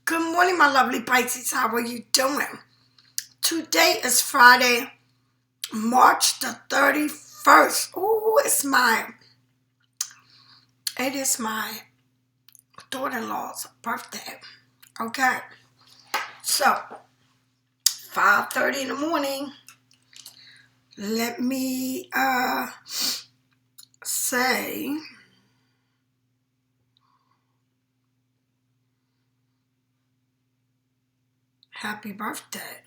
Good morning, my lovely Pisces. How are you doing? Today is Friday, March the 31st. Oh, it is my daughter-in-law's birthday. Okay. So, 5:30 in the morning. Let me say happy birthday.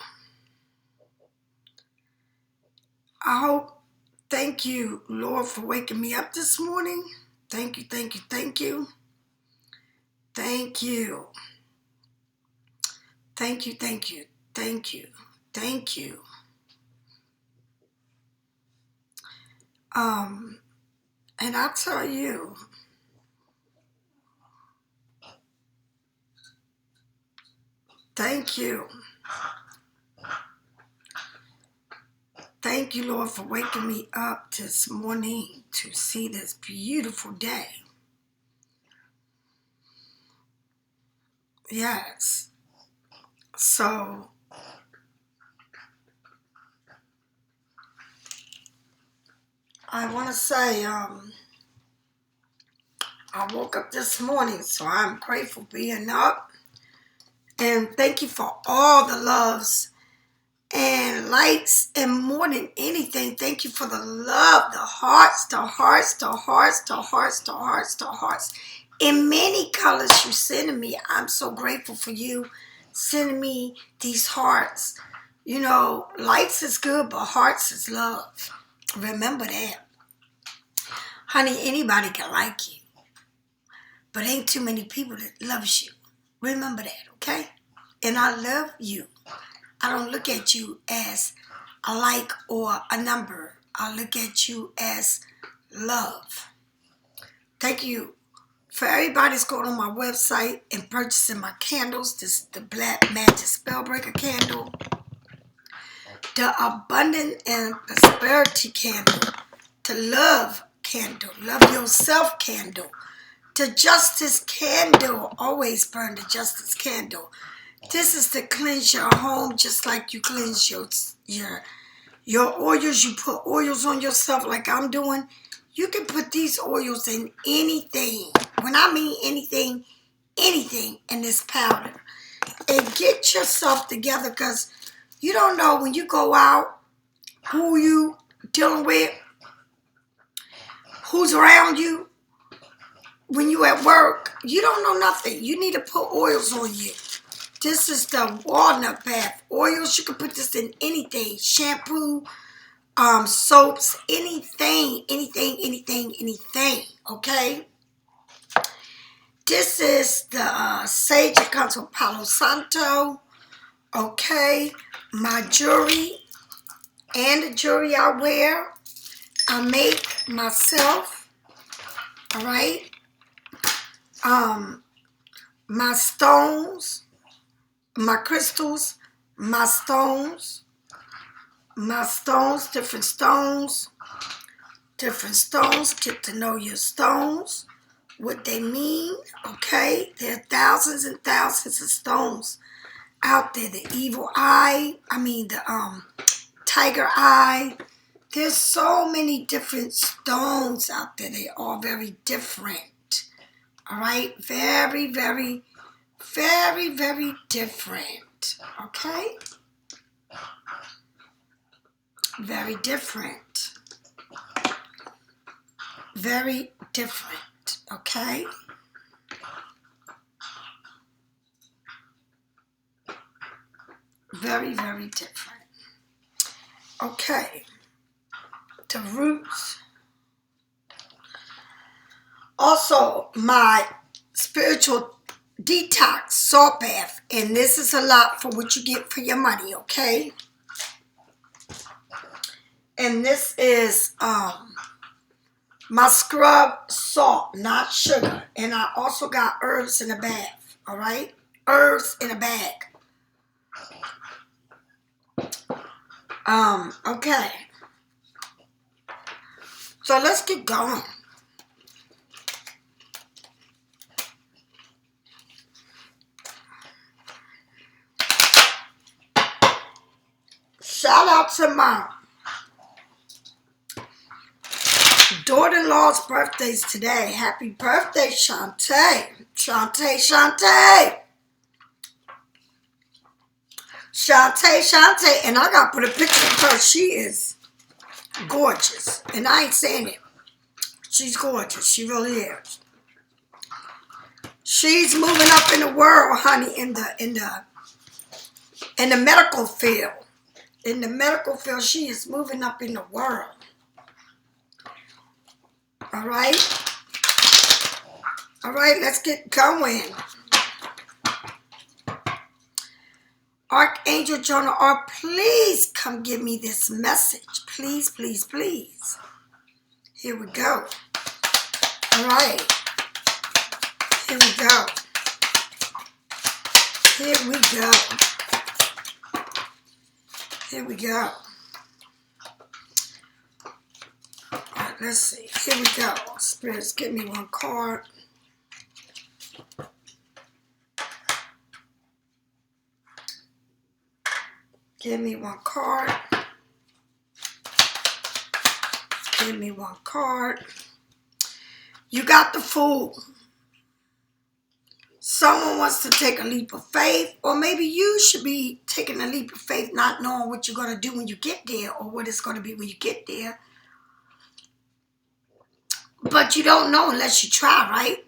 Thank you, Lord, for waking me up this morning. Thank you, thank you, thank you. Thank you. Thank you, thank you, thank you, thank you. And I'll tell you, thank you. Thank you, Lord, for waking me up this morning to see this beautiful day. Yes. So, I want to say, I woke up this morning, so I'm grateful for being up. And thank you for all the loves and likes, and more than anything, thank you for the love, the hearts, the hearts, the hearts, the hearts, the hearts, the hearts. In many colors you sending me. I'm so grateful for you sending me these hearts. You know, likes is good, but hearts is love. Remember that. Honey, anybody can like you, but ain't too many people that loves you. Remember that, okay? And I love you. I don't look at you as a like or a number. I look at you as love. Thank you for everybody's going on my website and purchasing my candles. This is the Black Magic Spellbreaker candle, the Abundant and Prosperity candle, the Love candle, Love Yourself candle, the Justice candle. Always burn the Justice candle. This is to cleanse your home just like you cleanse your oils. You put oils on yourself like I'm doing. You can put these oils in anything. When I mean anything in this powder. And get yourself together, because you don't know when you go out who you dealing with, who's around you. When you at work, you don't know nothing. You need to put oils on you. This is the walnut bath oils. You can put this in anything. Shampoo, soaps, anything. Okay? This is the sage that comes from Palo Santo. Okay? My jewelry and the jewelry I wear, I make myself. Alright? My stones, my crystals, my stones, different stones. Get to know your stones, what they mean, okay? There are thousands and thousands of stones out there. The evil eye, the tiger eye. There's so many different stones out there. They are very different, all right? Very, very, very, very different, okay? Very different. Very different, okay? Very, very different. Okay. The roots. Also, my spiritual detox salt bath. And this is a lot for what you get for your money, okay? And this is my scrub salt, not sugar. And I also got herbs in a bath, all right? Herbs in a bag. Okay. So let's get going. Shout out to my daughter-in-law's birthday's today. Happy birthday, Shantae. Shantae, Shantae. Shantae, Shantae. And I got to put a picture of her. She is gorgeous. And I ain't saying it. She's gorgeous. She really is. She's moving up in the world, honey, in the medical field. In the medical field, she is moving up in the world. All right? All right, let's get going. Archangel Jonah, please come give me this message. Please, please, please. Here we go. All right. Here we go. Here we go. Here we go. All right, let's see. Here we go. Spirits, give me one card. Give me one card. Give me one card. You got the Fool. Someone wants to take a leap of faith, or maybe you should be taking a leap of faith, not knowing what you're going to do when you get there, or what it's going to be when you get there. But you don't know unless you try, right?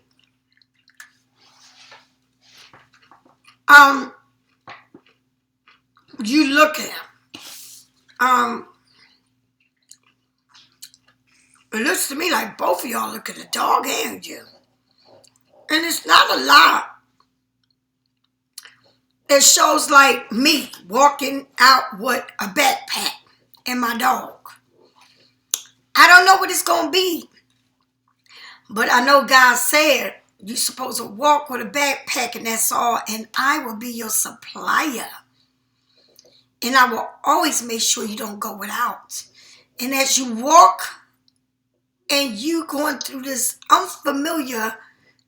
You look at it looks to me like both of y'all look at the dog and you. And it's not a lot. It shows like me walking out with a backpack and my dog. I don't know what it's going to be. But I know God said you're supposed to walk with a backpack and that's all. And I will be your supplier. And I will always make sure you don't go without. And as you walk and you going through this unfamiliar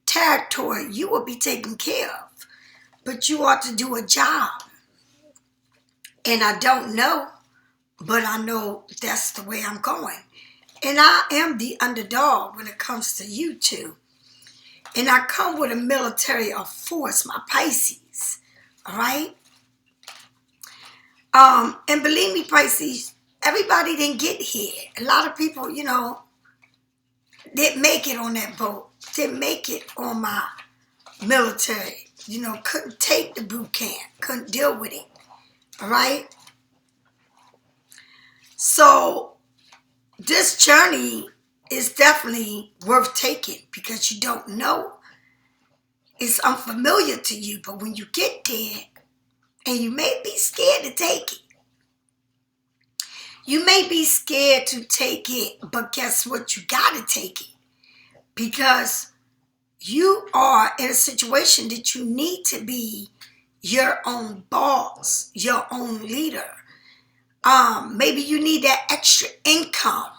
territory, you will be taken care of. But you ought to do a job. And I don't know, but I know that's the way I'm going. And I am the underdog when it comes to U.To. And I come with a military of force, my Pisces. All right? And believe me, Pisces, everybody didn't get here. A lot of people, you know, didn't make it on that boat. Didn't make it on my military. You know, couldn't take the boot camp. Couldn't deal with it. All right? So, this journey is definitely worth taking because you don't know. It's unfamiliar to you. But when you get there, and you may be scared to take it. You may be scared to take it, but guess what? You got to take it. Because you are in a situation that you need to be your own boss, your own leader. Maybe you need that extra income.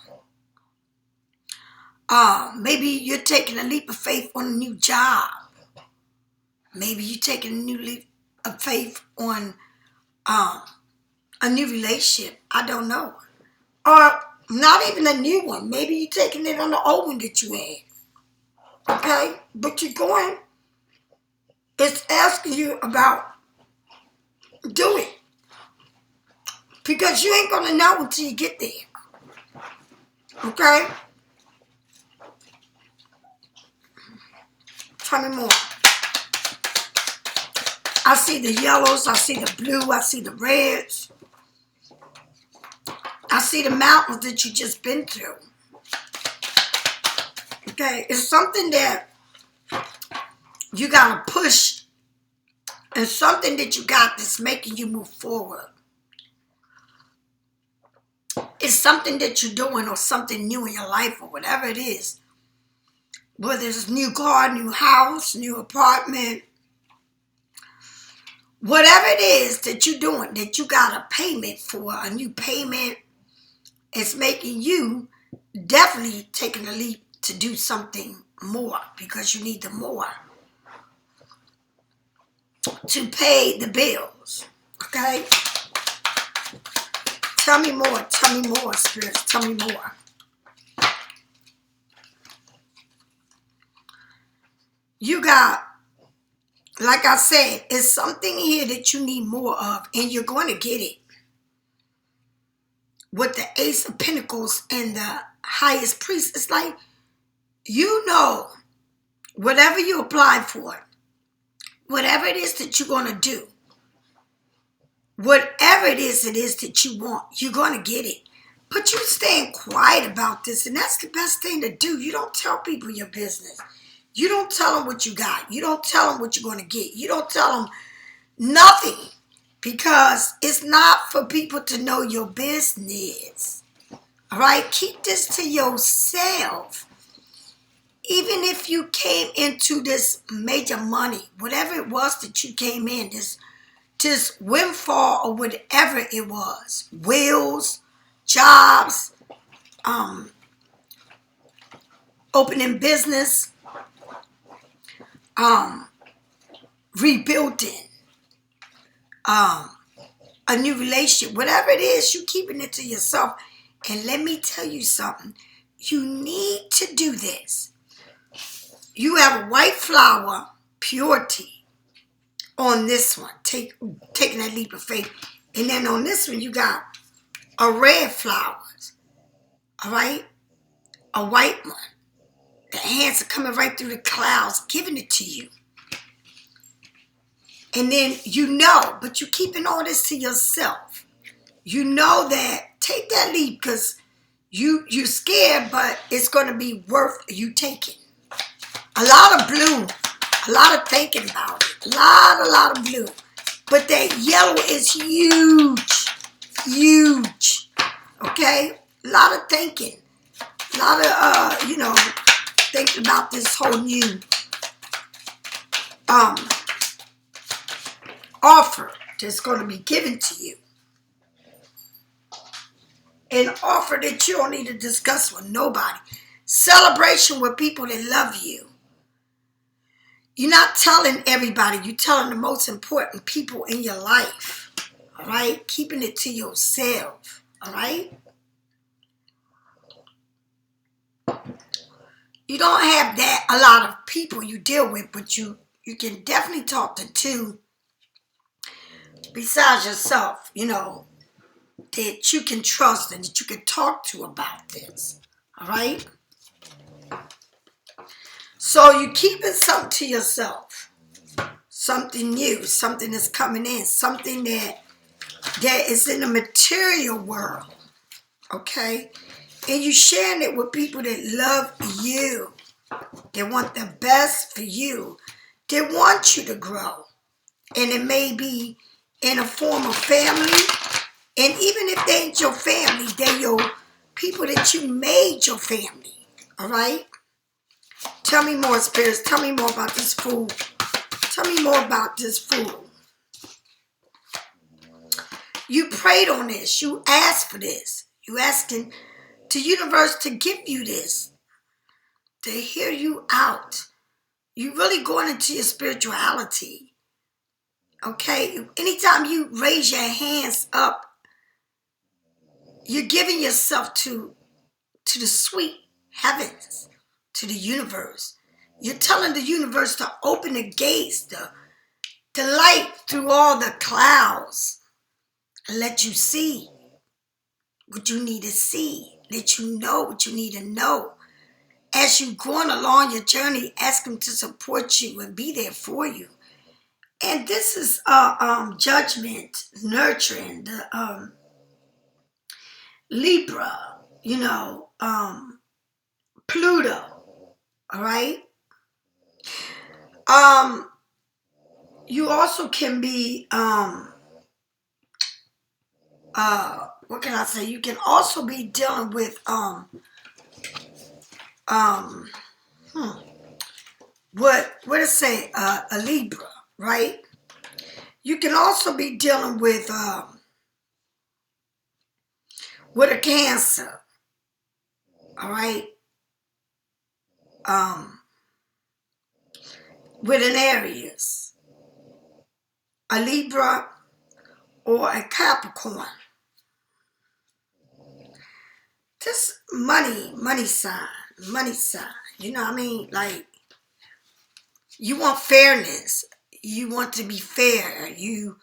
Maybe you're taking a leap of faith on a new job. Maybe you're taking a new leap of faith on a new relationship. I don't know. Or not even a new one. Maybe you're taking it on the old one that you had. Okay? But you're going. It's asking you about do it. Because you ain't going to know until you get there. Okay? Tell me more. I see the yellows, I see the blue, I see the reds. I see the mountains that you just been through. Okay, it's something that you gotta push and something that you got that's making you move forward. It's something that you're doing or something new in your life or whatever it is. Whether it's a new car, new house, new apartment, whatever it is that you're doing, that you got a payment for, a new payment, it's making you definitely taking a leap to do something more because you need the more to pay the bills, okay? Tell me more, spirits, tell me more. You got, like I said, it's something here that you need more of, and you're going to get it. With the Ace of Pentacles and the Highest Priest, it's like, you know, whatever you apply for, whatever it is that you're going to do, whatever it is that you want, you're going to get it. But you staying quiet about this, and that's the best thing to do. You don't tell people your business. You don't tell them what you got. You don't tell them what you're going to get. You don't tell them nothing, because it's not for people to know your business. All right? Keep this to yourself. Even if you came into this major money, whatever it was that you came in, this windfall or whatever it was, wills, jobs, opening business, rebuilding, a new relationship, whatever it is, you keeping it to yourself. And let me tell you something. You need to do this. You have a white flower, purity, on this one. Taking that leap of faith. And then on this one, you got a red flowers. All right? A white one. The hands are coming right through the clouds, giving it to you. And then you know, but you're keeping all this to yourself. You know that, take that leap, because you're scared, but it's going to be worth you taking. A lot of blue, a lot of thinking about it, a lot of blue. But that yellow is huge, huge, okay? A lot of thinking, a lot of, thinking about this whole new offer that's going to be given to you. An offer that you don't need to discuss with nobody. Celebration with people that love you. You're not telling everybody. You're telling the most important people in your life. All right? Keeping it to yourself. All right? You don't have that a lot of people you deal with, but you can definitely talk to two besides yourself, that you can trust and that you can talk to about this. All right? So you're keeping something to yourself. Something new, something that's coming in, something that is in the material world. Okay? And you're sharing it with people that love you. They want the best for you. They want you to grow. And it may be in a form of family. And even if they ain't your family, they're your people that you made your family. All right? Tell me more, spirits. Tell me more about this fool. Tell me more about this fool. You prayed on this. You asked for this. You asking the universe to give you this. To hear you out. You really going into your spirituality. Okay? Anytime you raise your hands up, you're giving yourself to the sweet heavens, to the universe. You're telling the universe to open the gates, the light through all the clouds, and let you see what you need to see. Let you know what you need to know. As you're going along your journey, ask them to support you and be there for you. And this is judgment, nurturing, the Libra, Pluto, all right? You also can be, what can I say? You can also be dealing with, what to say, a Libra, right? You can also be dealing with a Cancer, all right? With an Aries, a Libra, or a Capricorn. This money sign. You know what I mean? Like, you want fairness. You want to be fair. You're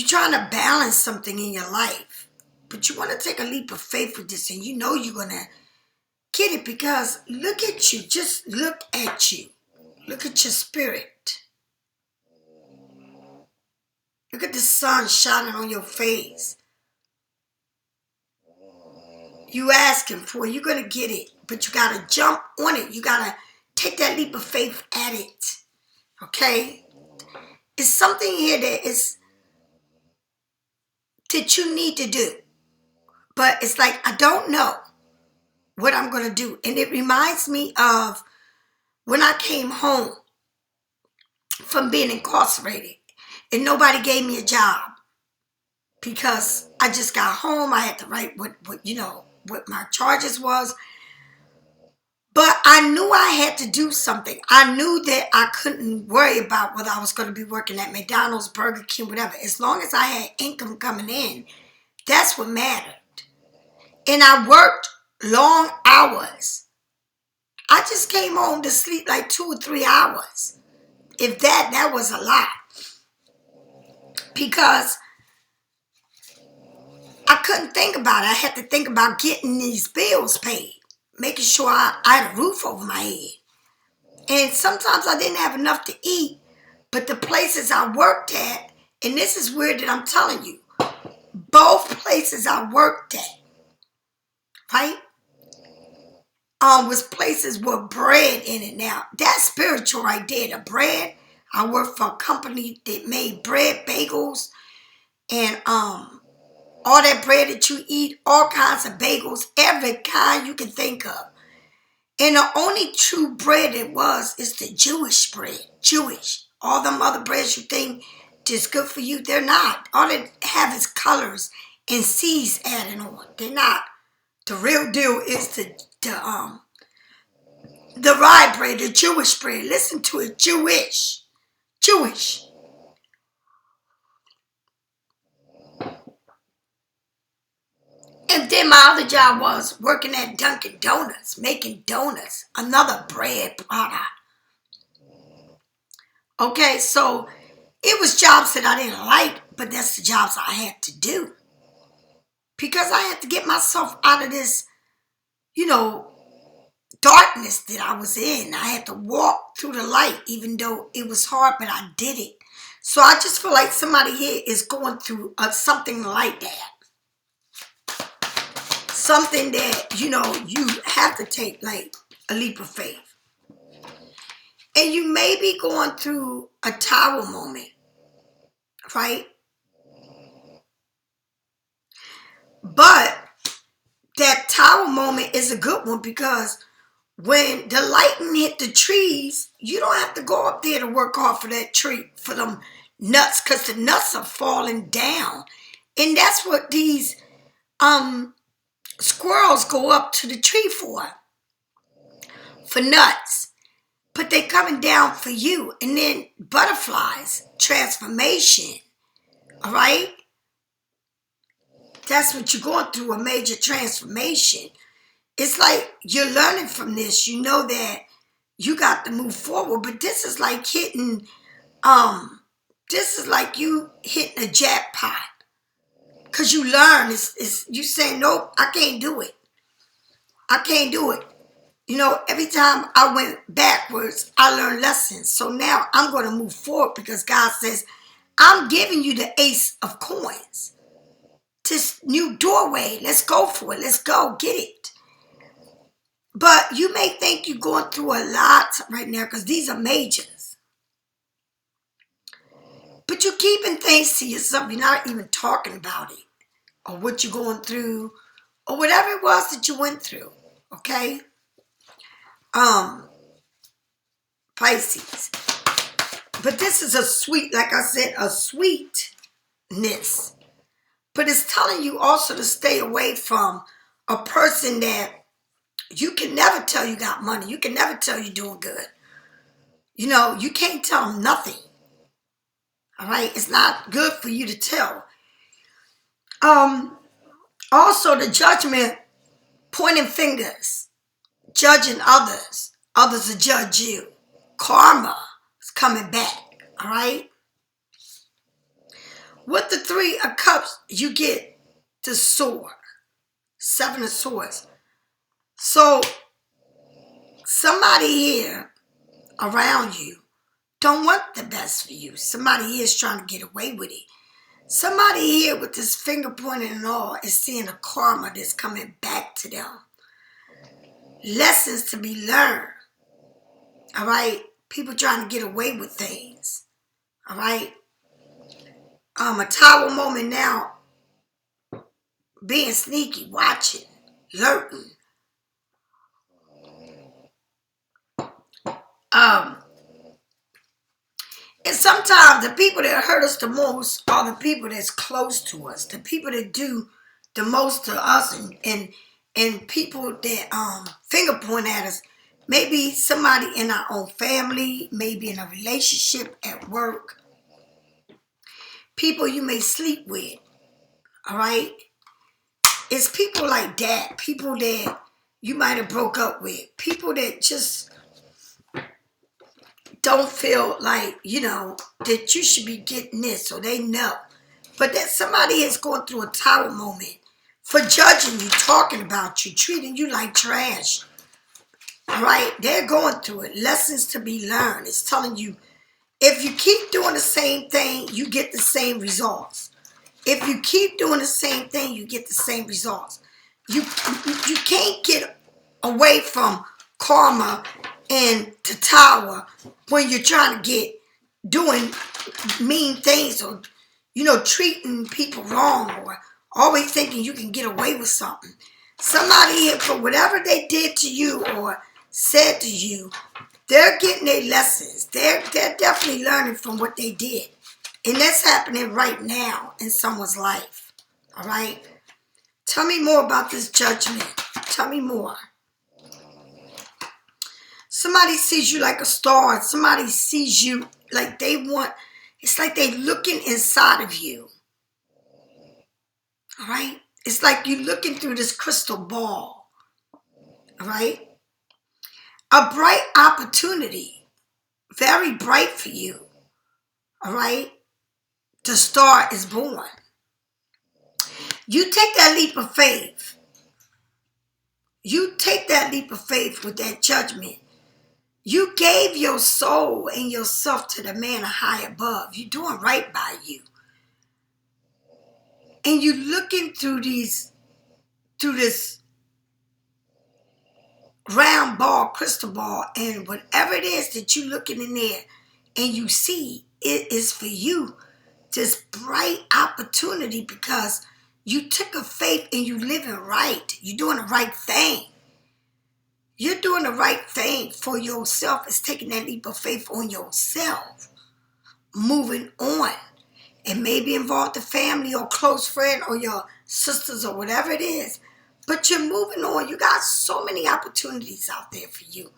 trying to balance something in your life. But you want to take a leap of faith with this, and you know you're going to get it, because look at you. Just look at you. Look at your spirit. Look at the sun shining on your face. You asking for it. You're going to get it. But you got to jump on it. You got to take that leap of faith at it. Okay? It's something here that you need to do. But it's like, I don't know what I'm going to do. And it reminds me of when I came home from being incarcerated and nobody gave me a job, because I just got home. I had to write what my charges was. But I knew I had to do something. I knew that I couldn't worry about whether I was going to be working at McDonald's, Burger King, whatever. As long as I had income coming in, that's what mattered. And I worked long hours. I just came home to sleep like 2 or 3 hours. If that was a lot. Because I couldn't think about it. I had to think about getting these bills paid. Making sure I had a roof over my head. And sometimes I didn't have enough to eat. But the places I worked at, and this is weird that I'm telling you, both places I worked at, right, was places with bread in it. Now, that's spiritual right there, the bread. I worked for a company that made bread, bagels, and all that bread that you eat, all kinds of bagels, every kind you can think of. And the only true bread it was is the Jewish bread. Jewish. All them other breads you think is good for you, they're not. All they have is colors and seeds added on. They're not. The real deal is the rye bread, the Jewish bread. Listen to it, Jewish. Jewish. And then my other job was working at Dunkin' Donuts, making donuts, another bread product. Okay, so it was jobs that I didn't like, but that's the jobs I had to do. Because I had to get myself out of this, darkness that I was in. I had to walk through the light, even though it was hard, but I did it. So I just feel like somebody here is going through something like that. Something that, you have to take like a leap of faith. And you may be going through a tower moment, right? But that tower moment is a good one, because when the lightning hit the trees, you don't have to go up there to work hard for that tree, for them nuts, because the nuts are falling down. And that's what these squirrels go up to the tree for nuts. But they coming down for you. And then butterflies, transformation, all right? That's what you're going through, a major transformation. It's like you're learning from this. You know that you got to move forward. But this is like hitting, this is like you hitting a jackpot. Because you learn, you say, nope, I can't do it. I can't do it. Every time I went backwards, I learned lessons. So now I'm going to move forward, because God says, I'm giving you the ace of coins. This new doorway, let's go for it. Let's go, get it. But you may think you're going through a lot right now, because these are majors. But you're keeping things to yourself. You're not even talking about it, or what you're going through, or whatever it was that you went through. Okay? Pisces. But this is a sweet, like I said, a sweetness. But it's telling you also to stay away from a person that you can never tell you got money. You can never tell you're doing good. You can't tell them nothing. All right? It's not good for you to tell. Also, the judgment pointing fingers, judging others. Others will judge you. Karma is coming back, all right? With the Three of Cups, you get the sword, Seven of Swords. So somebody here around you don't want the best for you. Somebody here is trying to get away with it. Somebody here with this finger pointing and all is seeing a karma that's coming back to them. Lessons to be learned. All right? People trying to get away with things. All right? A Tower moment now. Being sneaky, watching, lurking. And sometimes the people that hurt us the most are the people that's close to us. The people that do the most to us and people that finger point at us. Maybe somebody in our own family, maybe in a relationship at work. People you may sleep with. All right? It's people like that. People that you might have broke up with. People that just don't feel like, that you should be getting this, or they know. But that somebody is going through a tower moment for judging you, talking about you, treating you like trash. All right? They're going through it. Lessons to be learned. It's telling you, if you keep doing the same thing, you get the same results. If you keep doing the same thing, you get the same results. You can't get away from karma and the tower when you're trying to doing mean things, or treating people wrong, or always thinking you can get away with something. Somebody, for whatever they did to you or said to you, they're getting their lessons. They're definitely learning from what they did. And that's happening right now in someone's life. All right? Tell me more about this judgment. Tell me more. Somebody sees you like a star, and somebody sees you like it's like they're looking inside of you. All right? It's like you're looking through this crystal ball. All right? A bright opportunity. Very bright for you. All right? The star is born. You take that leap of faith. You take that leap of faith with that judgment. You gave your soul and yourself to the man high above. You're doing right by you. And you're looking through this round ball, crystal ball, and whatever it is that you're looking in there and you see, it is for you. This bright opportunity, because you took a faith and you living right. You're doing the right thing. You're doing the right thing for yourself. It's taking that leap of faith on yourself. Moving on. It may be involved the family or close friend or your sisters or whatever it is. But you're moving on. You got so many opportunities out there for you.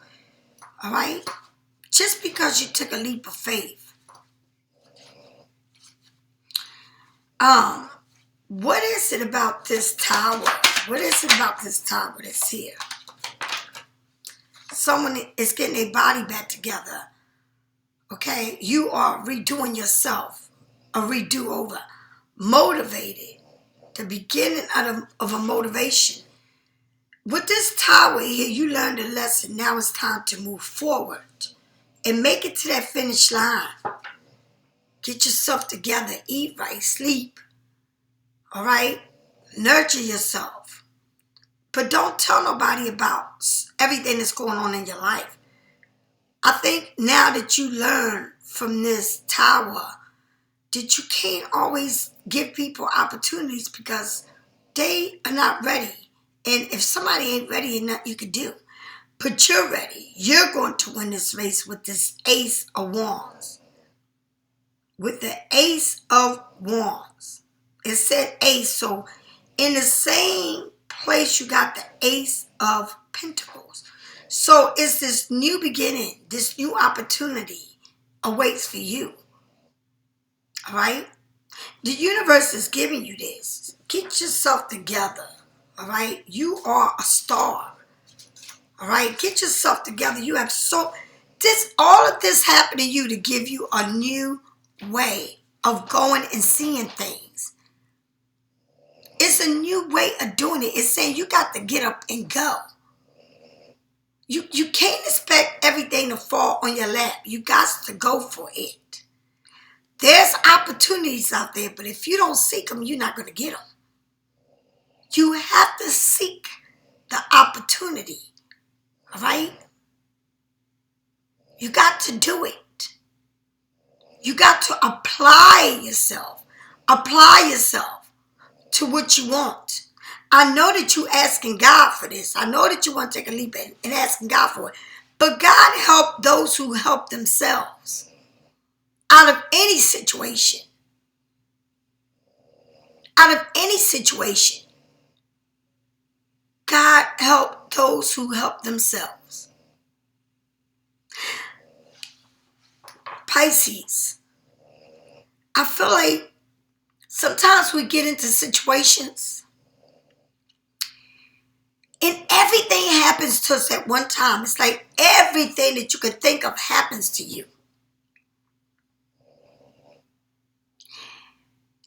All right? Just because you took a leap of faith. What is it about this tower? What is it about this tower that's here? Someone is getting their body back together. Okay? You are redoing yourself. A redo over. Motivated. The beginning of a motivation. With this tower here, you learned a lesson. Now it's time to move forward. And make it to that finish line. Get yourself together. Eat right. Sleep. All right? Nurture yourself. But don't tell nobody about everything that's going on in your life. I think now that you learn from this tower that you can't always give people opportunities because they are not ready. And if somebody ain't ready, ain't nothing you can do. But you're ready. You're going to win this race with this Ace of Wands. With the Ace of Wands. It said Ace, so in the same place you got the Ace of Pentacles. So it's this new beginning, this new opportunity awaits for you. All right? The universe is giving you this. Get yourself together. All right? You are a star. All right? Get yourself together. You have all of this happened to you to give you a new way of going and seeing things. It's a new way of doing it. It's saying you got to get up and go. You can't expect everything to fall on your lap. You got to go for it. There's opportunities out there, but if you don't seek them, you're not going to get them. You have to seek the opportunity. All right? You got to do it. You got to apply yourself. Apply yourself to what you want. I know that you're asking God for this. I know that you want to take a leap and asking God for it. But God help those who help themselves out of any situation. Out of any situation. God help those who help themselves. Pisces. I feel like sometimes we get into situations and everything happens to us at one time. It's like everything that you could think of happens to you.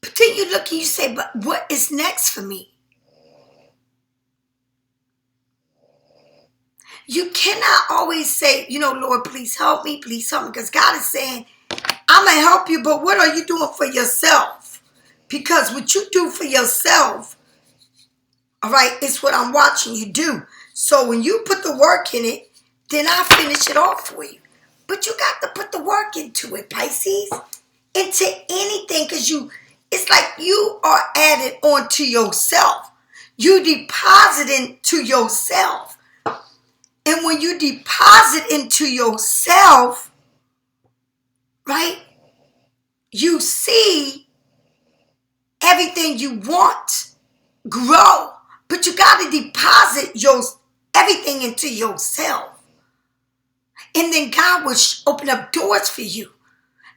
But then you look and you say, but what is next for me? You cannot always say, Lord, please help me, because God is saying, I'm going to help you, but what are you doing for yourself? Because what you do for yourself, all right, is what I'm watching you do. So when you put the work in it, then I finish it off for you. But you got to put the work into it, Pisces. Into anything, because it's like you are added onto yourself. You deposit into yourself. And when you deposit into yourself, right, you see everything you want grow. But you got to deposit everything into yourself. And then God will open up doors for you.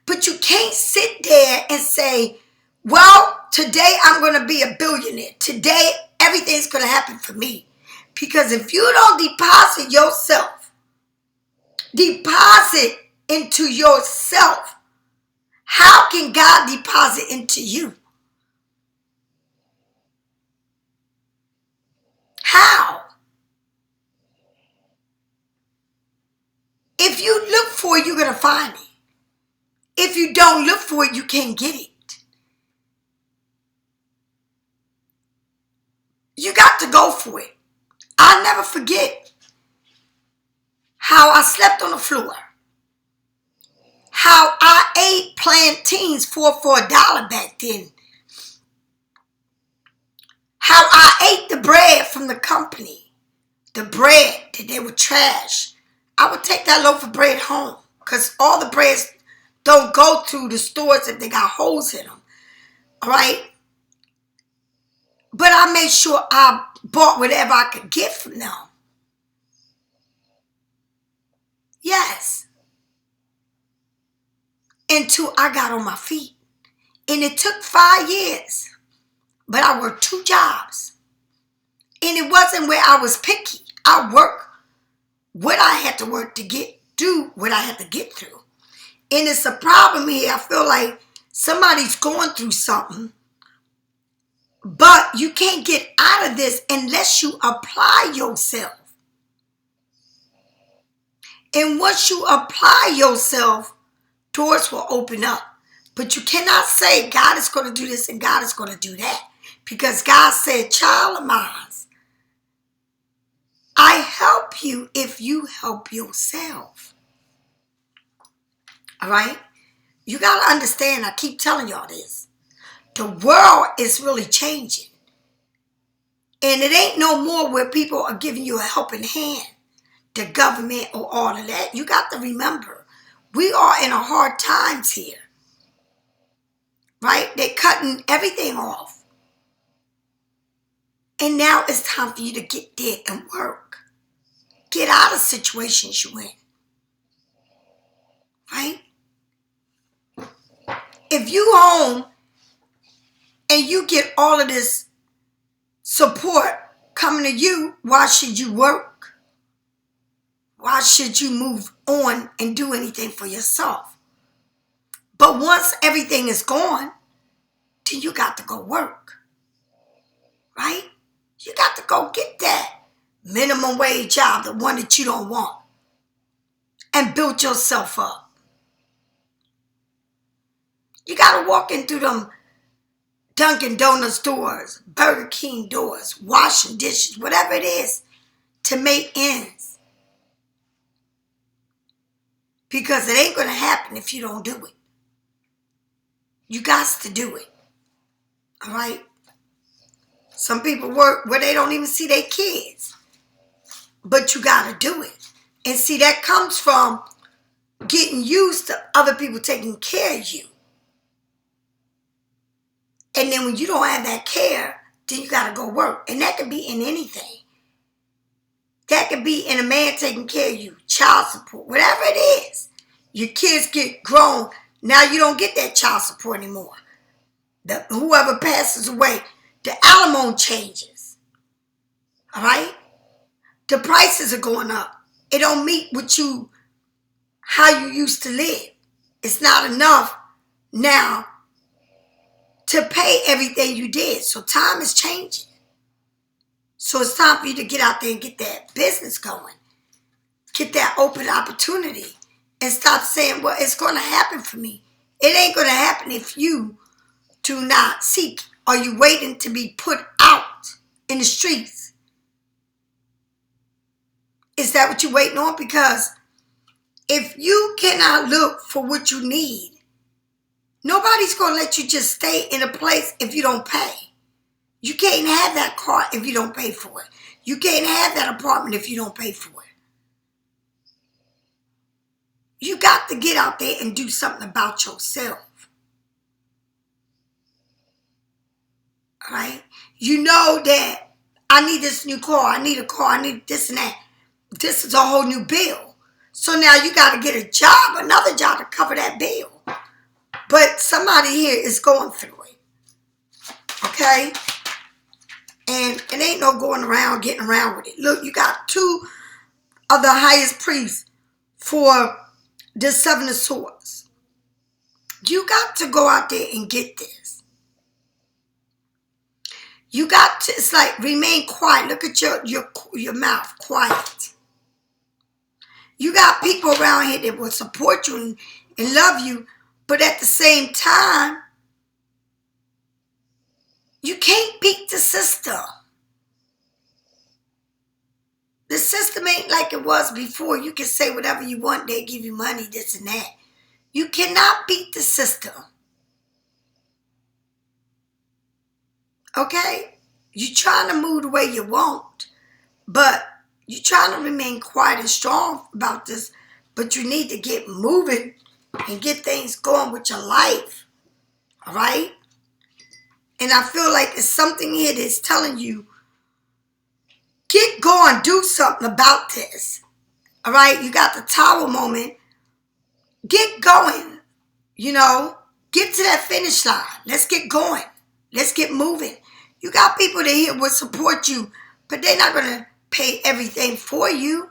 But you can't sit there and say, well, today I'm going to be a billionaire. Today everything's going to happen for me. Because if you don't deposit into yourself, how can God deposit into you? How? If you look for it, you're going to find it. If you don't look for it, you can't get it. You got to go for it. I'll never forget how I slept on the floor. How I ate plantains for $1 back then. How I ate the bread from the company. The bread that they would trash. I would take that loaf of bread home. Because all the breads don't go to the stores if they got holes in them. All right? But I made sure I bought whatever I could get from them. Yes. Until I got on my feet. And it took 5 years. But I worked 2 jobs. And it wasn't where I was picky. I worked what I had to work to do what I had to get through. And it's a problem here. I feel like somebody's going through something. But you can't get out of this unless you apply yourself. And once you apply yourself, doors will open up. But you cannot say God is going to do this and God is going to do that. Because God said, child of mine, I help you if you help yourself. All right? You got to understand, I keep telling y'all this. The world is really changing. And it ain't no more where people are giving you a helping hand. The government or all of that. You got to remember, we are in a hard times here. Right? They're cutting everything off. And now it's time for you to get there and work. Get out of situations you're in. Right? If you home and you get all of this support coming to you, why should you work? Why should you move on and do anything for yourself? But once everything is gone, then you got to go work, right? You got to go get that minimum wage job, the one that you don't want, and build yourself up. You got to walk in through them Dunkin' Donuts doors, Burger King doors, washing dishes, whatever it is, to make ends. Because it ain't going to happen if you don't do it. You got to do it. All right? Some people work where they don't even see their kids. But you got to do it. And see, that comes from getting used to other people taking care of you. And then when you don't have that care, then you got to go work. And that could be in anything. That could be in a man taking care of you, child support, whatever it is. Your kids get grown. Now you don't get that child support anymore. Whoever passes away, the alimony changes. All right? The prices are going up. It don't meet with you how you used to live. It's not enough now to pay everything you did. So time is changing. So it's time for you to get out there and get that business going. Get that open opportunity. And stop saying, well, it's going to happen for me. It ain't going to happen if you do not seek. Are you waiting to be put out in the streets? Is that what you're waiting on? Because if you cannot look for what you need, nobody's going to let you just stay in a place if you don't pay. You can't have that car if you don't pay for it. You can't have that apartment if you don't pay for it. You got to get out there and do something about yourself. All right? You know that I need this new car. I need a car. I need this and that. This is a whole new bill. So now you got to get a job, another job to cover that bill. But somebody here is going through it. Okay? And it ain't no going around, getting around with it. Look, you got two of the highest priests for the Seven of Swords. You got to go out there and get this. You got to, it's like, remain quiet. Look at your mouth, quiet. You got people around here that will support you and love you, but at the same time, you can't beat the system. The system ain't like it was before. You can say whatever you want. They give you money, this and that. You cannot beat the system. Okay? You're trying to move the way you want, but you're trying to remain quiet and strong about this, but you need to get moving and get things going with your life. All right? And I feel like it's something here that's telling you, get going, do something about this. All right? You got the tower moment. Get going. You know, get to that finish line. Let's get going. Let's get moving. You got people that here will support you, but they're not going to pay everything for you.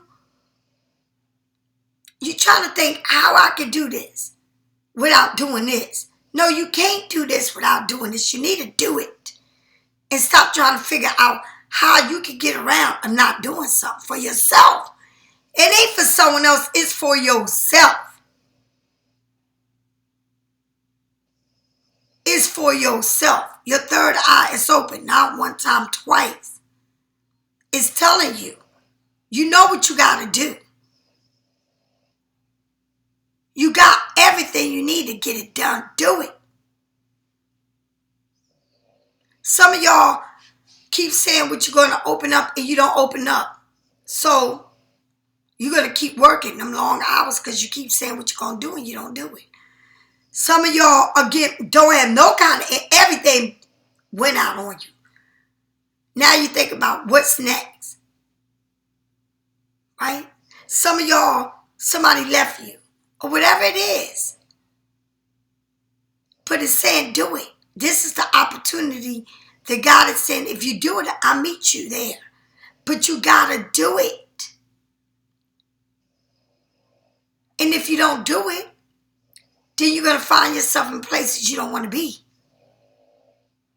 You're trying to think how I can do this without doing this. No, you can't do this without doing this. You need to do it. And stop trying to figure out how you can get around of not doing something for yourself. It ain't for someone else. It's for yourself. It's for yourself. Your third eye is open, not one time, twice. It's telling you. You know what you got to do. You got everything you need to get it done. Do it. Some of y'all keep saying what you're going to open up and you don't open up. So you're going to keep working them long hours because you keep saying what you're going to do and you don't do it. Some of y'all, again, don't have no kind of, everything went out on you. Now you think about what's next. Right? Some of y'all, somebody left you. Or whatever it is. But it's saying do it. This is the opportunity that God is saying, if you do it, I'll meet you there. But you gotta do it. And if you don't do it, then you're going to find yourself in places you don't want to be.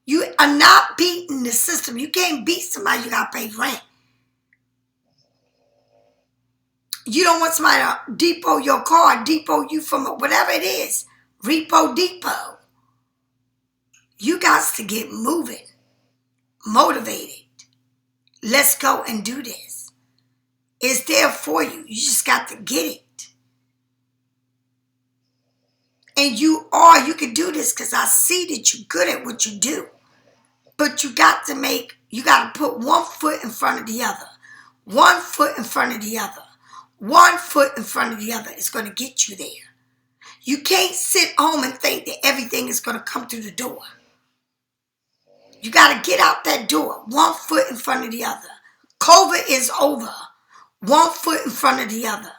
You are not beating the system. You can't beat somebody you got to pay rent. You don't want somebody to depot your car, depot you from whatever it is. Repo depot. You got to get moving, motivated. Let's go and do this. It's there for you. You just got to get it. And you can do this because I see that you're good at what you do. But you got to put one foot in front of the other. One foot in front of the other. One foot in front of the other is going to get you there. You can't sit home and think that everything is going to come through the door. You got to get out that door. One foot in front of the other. COVID is over. One foot in front of the other.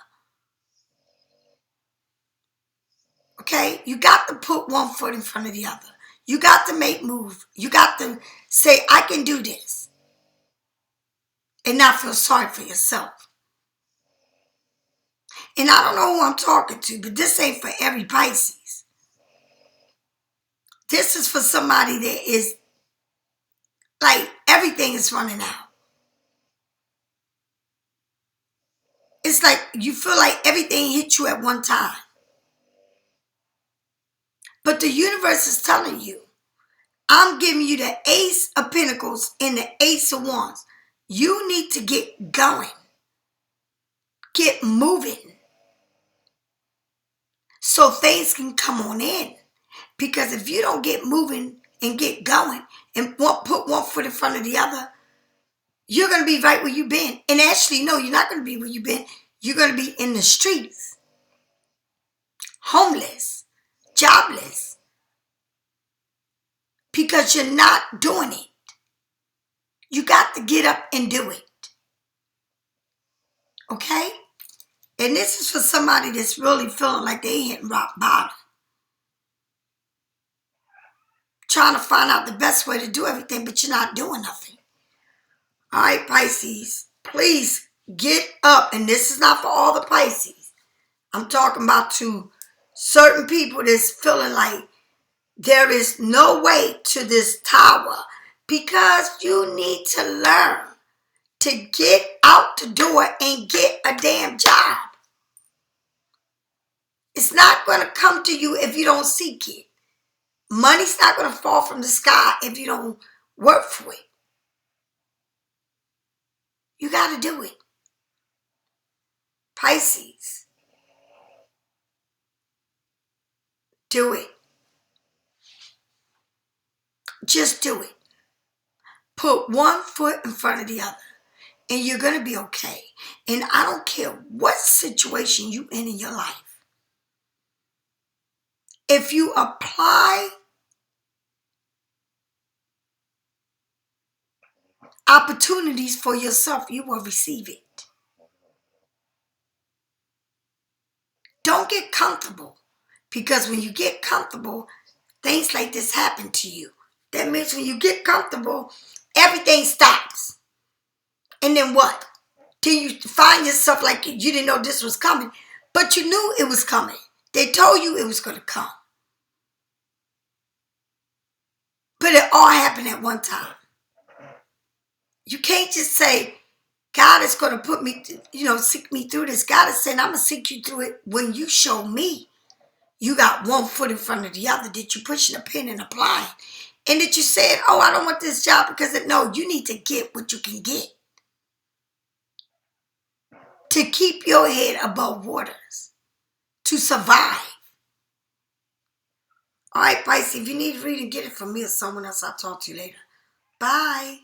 Okay? You got to put one foot in front of the other. You got to make move. You got to say, I can do this. And not feel sorry for yourself. And I don't know who I'm talking to, but this ain't for every Pisces. This is for somebody that is like everything is running out. It's like you feel like everything hit you at one time. But the universe is telling you, I'm giving you the Ace of Pentacles and the Ace of Wands. You need to get going. Get moving. So things can come on in. Because if you don't get moving and get going and put one foot in front of the other, you're going to be right where you've been. And actually, no, you're not going to be where you've been. You're going to be in the streets. Homeless. Jobless. Because you're not doing it. You got to get up and do it. Okay? And this is for somebody that's really feeling like they hitting rock bottom. Trying to find out the best way to do everything, but you're not doing nothing. All right, Pisces, please get up. And this is not for all the Pisces. I'm talking about to certain people that's feeling like there is no way to this tower because you need to learn to get out the door and get a damn job. It's not going to come to you if you don't seek it. Money's not going to fall from the sky if you don't work for it. You got to do it. Pisces. Do it. Just do it. Put one foot in front of the other. And you're going to be okay. And I don't care what situation you in your life. If you apply opportunities for yourself, you will receive it. Don't get comfortable. Because when you get comfortable, things like this happen to you. That means when you get comfortable, everything stops. And then what? Till you find yourself like you didn't know this was coming. But you knew it was coming. They told you it was going to come. But it all happened at one time. You can't just say, God is going to put me, seek me through this. God is saying, I'm going to seek you through it when you show me. You got one foot in front of the other that you're pushing a pin and applying. And that you said, oh, I don't want this job because no, you need to get what you can get. To keep your head above waters. To survive. All right, Pisces, if you need a reading, get it from me or someone else. I'll talk to you later. Bye.